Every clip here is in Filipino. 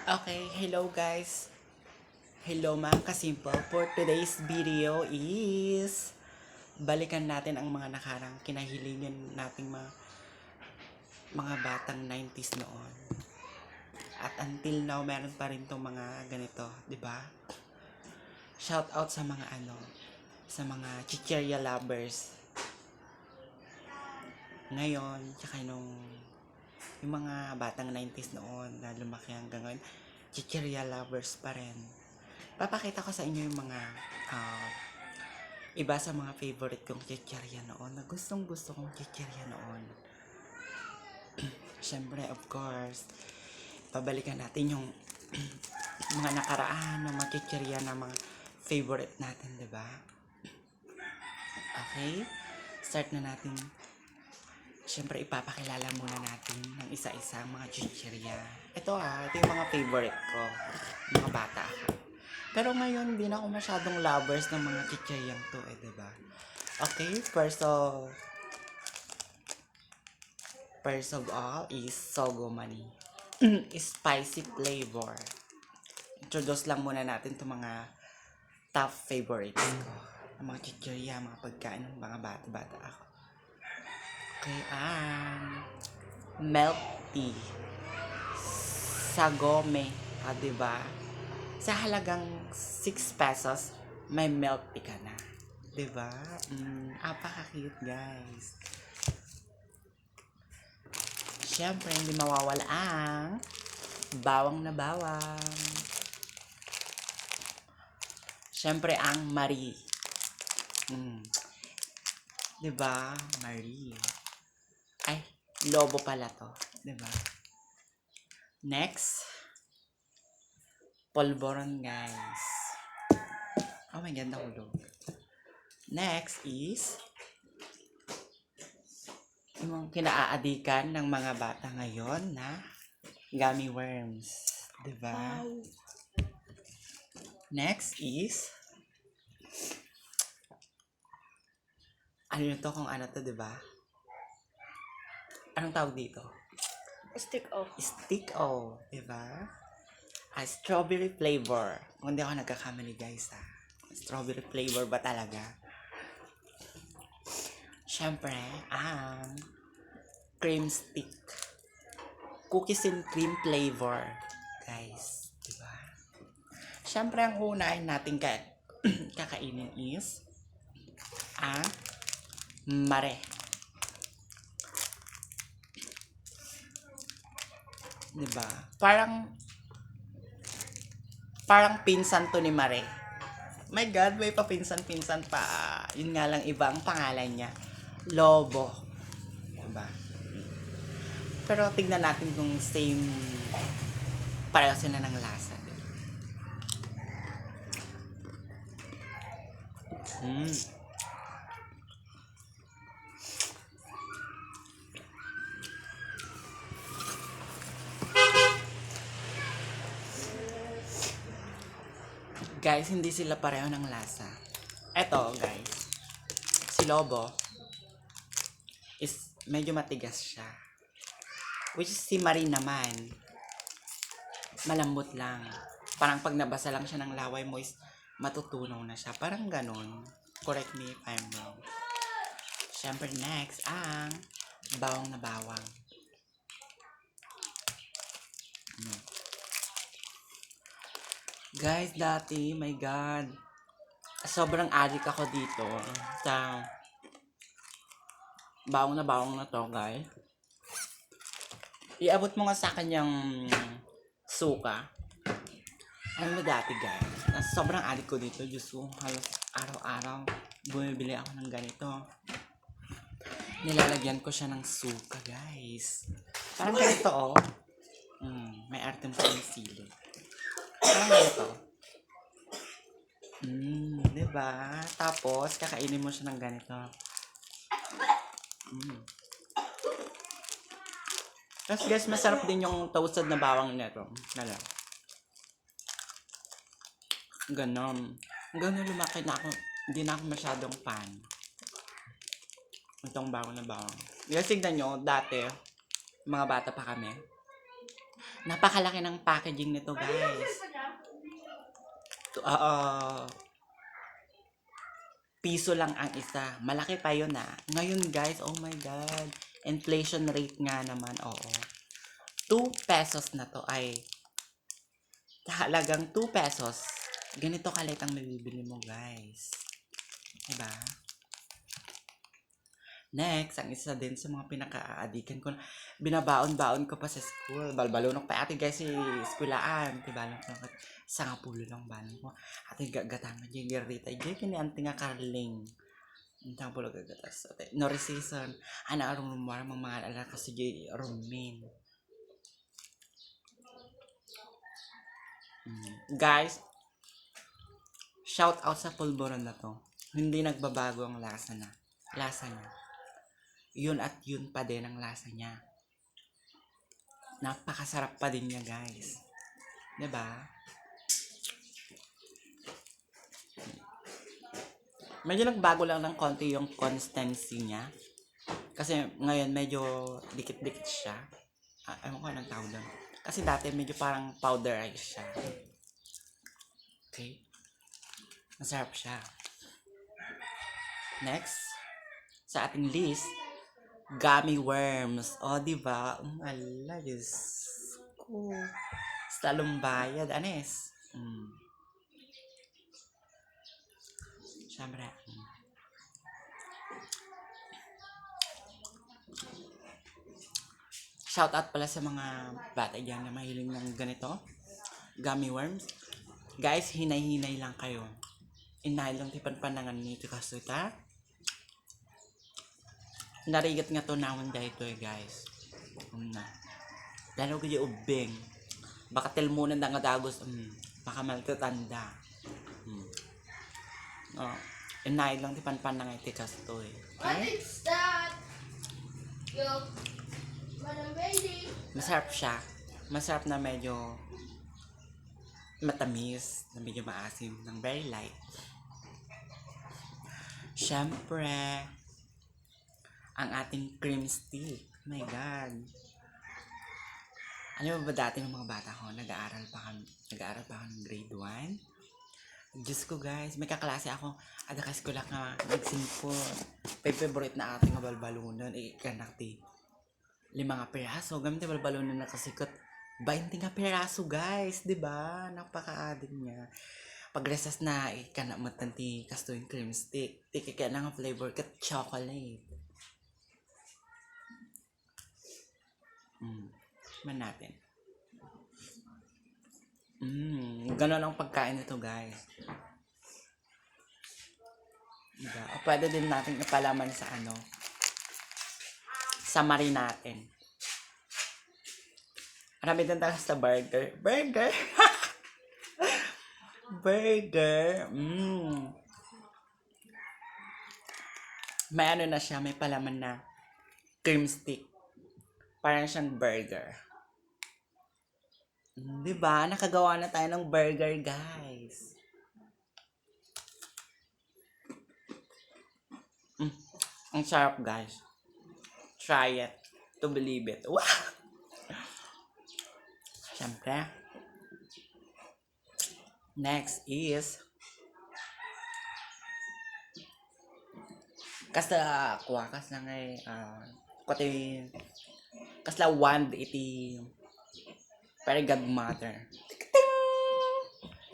Okay, hello guys. Hello mga kasimple. For today's video is balikan natin ang mga nakarang kinahilingan nating mga batang 90s noon. At until now, meron pa rin tong mga ganito, di ba? Shout out sa mga sa mga chichirya lovers. Ngayon, tsaka yung mga batang 90s noon na lumaki hanggang ngayon, chichirya lovers pa rin. Papakita ko sa inyo yung mga iba sa mga favorite kong chichirya noon na gustong gusto kong chichirya noon. Siyempre, of course, pabalikan natin yung mga nakaraan ng mga chichirya na mga favorite natin, di ba? Okay? Start na natin. Siyempre, ipapakilala muna natin ng isa-isa mga chichirya. Ito yung mga favorite ko. Mga bata ako. Pero ngayon, hindi na ako masyadong lovers ng mga chichiryang to diba? Okay, first of all is Sogo Mani. Spicy flavor. Introduce lang muna natin itong mga top favorites ko. Ang mga chichirya, mga pagkain ng mga bata-bata ako. Okay, milk tea. Sagome. Diba? Sa halagang 6 pesos, may milk tea ka na. Diba? Apaka-cute, guys. Siyempre, hindi mawawala ang bawang na bawang. Siyempre, ang Marie. Diba? Marie. Ay, lobo pala to. Diba? Next, polvoron, guys. Oh my God, nahulog. Next is yung kinaaadikan ng mga bata ngayon na gummy worms. Diba? Wow. Next is ano to kung ano to, diba? Anong tawag dito? Stick-o. Stick-o, diba? Strawberry flavor. Kung hindi ako nagkakamali, guys, Strawberry flavor ba talaga? Siyempre, ang cream stick. Cookies and cream flavor. Guys, diba? Siyempre, ang unahin natin kakainin is ang mare. Diba? Parang pinsan to ni Mare. My God, may papinsan-pinsan pa. Yun nga lang iba ang pangalan niya. Lobo. Diba? Pero tignan natin kung same pareho sila ng lasa. Guys, hindi sila pareho ng lasa. Eto, guys. Si Lobo is medyo matigas siya. Which is si Marie naman, malambot lang. Parang pag nabasa lang siya ng laway mo is matutunaw na siya. Parang ganon. Correct me if I'm wrong. Siyempre next, ang bawang na bawang. Guys, dati, my God, sobrang addict ako dito sa bawang na to, guys. Iabot mo nga sa kanyang suka. Ano dati, guys? Sobrang addict ko dito. Diyos ko, halos araw-araw bumibili ako ng ganito. Nilalagyan ko siya ng suka, guys. Parang ganito, may arte mo yung sili. Parang ganito. Diba? Tapos, kakainin mo siya ng ganito. Tapos guys, masarap din yung toasted na bawang nito. Ganon. Ganon lumaki na ako. Hindi na ako masyadong fan. Itong bawang na bawang. Guys, tignan nyo, dati, mga bata pa kami, Napakalaki ng packaging nito, guys. Piso lang ang isa. Malaki pa yun ah. Ngayon guys, oh my God. Inflation rate nga naman, oo. 2 pesos na to ay halagang 2 pesos. Ganito kalit ang mabibili mo guys. Diba? Next, ang isa din sa mga pinaka-aadikan ko, binabaon-baon ko pa sa school. Balbalunok pa ate guys si eskulaan. Tibalong ko sa nga pulo lang balong ko. Ate gagatang dyan garita. Dyan kini ante nga Carling. Ang pulo gagatas. Ate, no season. Ana arong lumara mga ala kasi dyan rumin. Guys, shout out sa pulboron na to. Hindi nagbabago ang lasa niya. Yun at yun pa din ang lasa niya. Napakasarap pa din niya guys. Diba? Medyo nagbago lang ng konti yung consistency niya. Kasi ngayon medyo dikit-dikit siya. Ewan ko anong tawag doon. Kasi dati medyo parang powderized siya. Okay? Masarap siya. Next, sa ating list, gummy worms. O, diba? Ala, Diyos ko. Sa lumbayad, anes. Siyempre. Shout out pala sa mga bata dyan na mahiling ng ganito. Gummy worms. Guys, hinay-hinay lang kayo. Inay lang tipan panangan nito kasi ta. Narigat nga to naman dahito guys. Lalo ko yung ubing. Baka telmunan na nga dagos. Baka maltatanda. Inay lang tipan panangan ito kasi to eh. What is that? Yo, Madam Bailey. Masarap siya. Masarap na medyo matamis, na medyo maasim, ng very light. Siyempre, ang ating cream stick. Oh my God. Ano ba dati ng mga bata ko? Nag-aaral pa ako ng grade 1. Diyos ko guys, may kaklase ako. Adakas ko lang nga nagsimpo. Favorite na ating balbalunan. Ikanakti. 5 nga piraso. Gamit yung balbalunan na kasikot. 20 nga piraso guys. Diba? Napaka-adik niya. Pag resas na ikanamatanti kasto yung cream stick. Tiki ka na nga flavor kat chocolate. Man natin. Ganon ang pagkain nito guys. Diba? O pwede din natin ipalaman sa sa marinatin. Marami din talaga sa burger. Burger! Burger! May na siya, may palaman na cream stick. Parang siyang burger. Diba? Nakagawa na tayo ng burger, guys. Ang sarap, guys. Try it to believe it. Wow! Siyempre. Next is kasla kuwakas na ngay kote kasla 180 very godmother.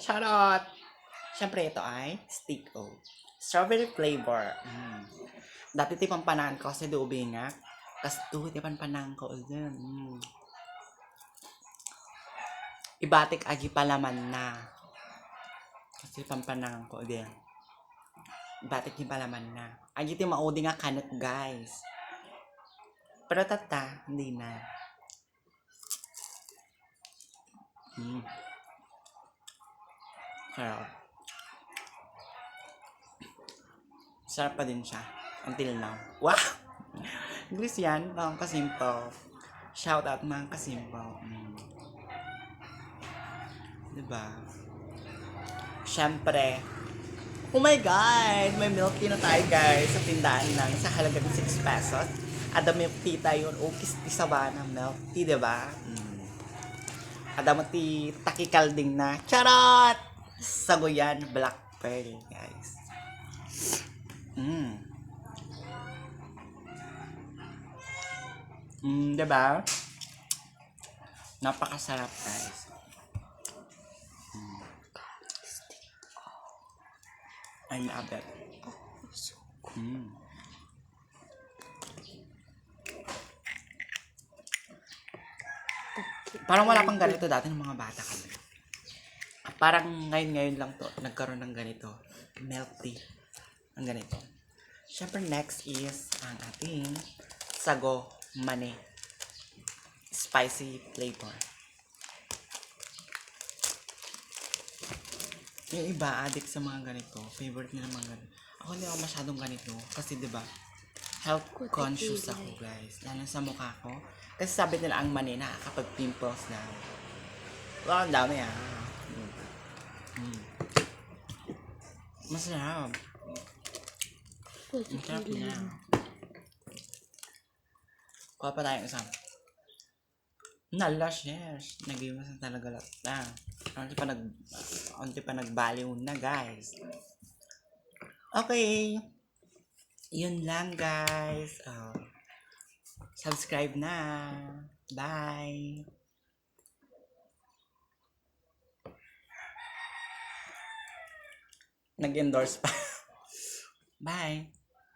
Charot! Siyempre ito ay stick o strawberry flavor. Dati tipang panaan ko kasi dubi nga. Kasto tipan panaan ko din. Ibatik agi palaman na. Kasi pampanang ko din. Ibatik yung palaman na. Agi ti maudi nga kanot guys. Pero tata, hindi na. Sarap. Sarap pa din siya. Until now. Wow! English yan. Mga kasimple. Shout out mga kasimple. Diba? Siyempre. Oh my God! May milk tea na tayo guys sa tindahan lang sa halagang 6 pesos. At the milk tea tayo. Ukis isawa ng milk tea, diba? Ada mo ti takikalding na. Charot! Sagoyan black pearl, guys. Mm. Diba? Napakasarap, guys. I love it. Parang wala pang ganito dati ng mga bata kami. Parang ngayon lang to nagkaroon ng ganito. Milk tea. Ang ganito. Siyempre next is ang ating sago mani. Spicy flavor. Yung iba, addict sa mga ganito. Favorite nila mga ganito. Ako hindi ako masyadong ganito. Kasi diba, health conscious ako, guys. Lalo sa mukha ko. Kasi sabi nila ang mani nakakapag-pimples na. Wow, ang dami ah. Masarap. Masarap na. Kuha pa tayong isang. Nalas, yes. Nag-iwas na talaga lahat na. Unti pa nagbaliw na, guys. Okay. Yun lang, guys. Subscribe na. Bye. Nag-endorse pa. Bye.